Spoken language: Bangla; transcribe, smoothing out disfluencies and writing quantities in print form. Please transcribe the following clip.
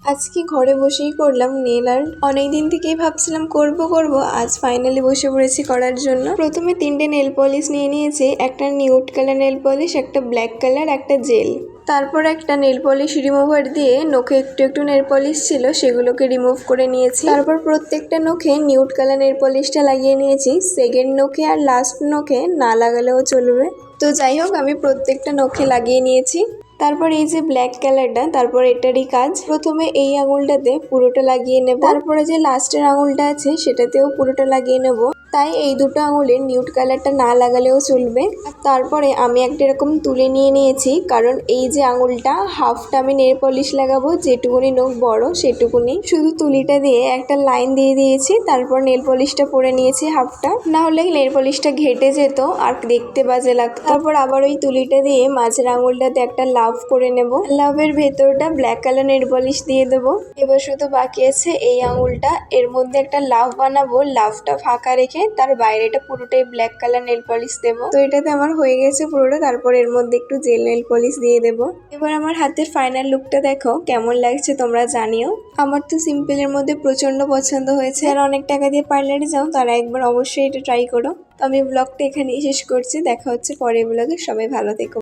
আজকে ঘরে বসেই করলাম নেল আর্ট। অনেকদিন থেকেই ভাবছিলাম করব আজ ফাইনালি বসে পড়েছি করার জন্য। প্রথমে 3টে নেল পলিশ নিয়ে নিয়েছি, একটা নিউড কালার নেল পলিশ, একটা ব্ল্যাক কালার, একটা জেল। তারপর একটা নেল পলিশ রিমুভার দিয়ে নখে একটু নেল পলিশ ছিল সেগুলোকে রিমুভ করে নিয়েছি। তারপর প্রত্যেকটা নখে নিউড কালার নেল পলিশটা লাগিয়ে নিয়েছি। সেকেন্ড নখে আর লাস্ট নখে না লাগালেও চলবে। তো যাই হোক, আমি প্রত্যেকটা নখে লাগিয়ে নিয়েছি। তারপর এই যে ব্ল্যাক কালারটা, তারপর এটারই কাজ। প্রথমে এই আঙুলটাতে পুরোটা লাগিয়ে নেব, তারপরে যে লাস্টের আঙুলটা আছে সেটাতেও পুরোটা লাগিয়ে নেব। তাই এই দুটো আঙুলে নিউড কালারটা না লাগালেও চলবে। তারপরে আমি একটা এরকম তুলে নিয়ে নিয়েছি, কারণ এই যে আঙুলটা হাফটা আমি নেল পলিশ লাগাবো, যেটুকুনি নখ বড় সেটুকুনি। শুধু তুলিটা দিয়ে একটা লাইন দিয়ে দিয়েছি, তারপর নেল পলিশটা পরে নিয়েছি হাফটা, না হলে নেল পলিশটা ঘেটে যেত আর দেখতে বাজে লাগতো। তারপর আবার ওই তুলিটা দিয়ে মাঝের আঙুলটাতে একটা লাভ করে নেব। লাভের ভেতরটা ব্ল্যাক কালার নেল পলিশ দিয়ে দেবো। এবার শুধু বাকি আছে এই আঙুলটা, এর মধ্যে একটা লাভ বানাবো। লাভটা ফাঁকা রেখে তার বাইরেটা পুরোটাই ব্ল্যাক কালার নেল পলিশ দেবো। তো এটাতে আমার হয়ে গেছে পুরোটা। তারপর এর মধ্যে একটু জেল নেল পলিশ দিয়ে দেবো। এবার আমার হাতের ফাইনাল লুকটা দেখো কেমন লাগছে তোমরা জানিও। আমার তো সিম্পলের মধ্যে প্রচন্ড পছন্দ হয়েছে। আর অনেক টাকা দিয়ে পার্লারে যাও তারা একবার অবশ্যই এটা ট্রাই করো। তো আমি ব্লগটা এখানেই শেষ করছি, দেখা হচ্ছে পরের ব্লগে। সবাই ভালো থেকো।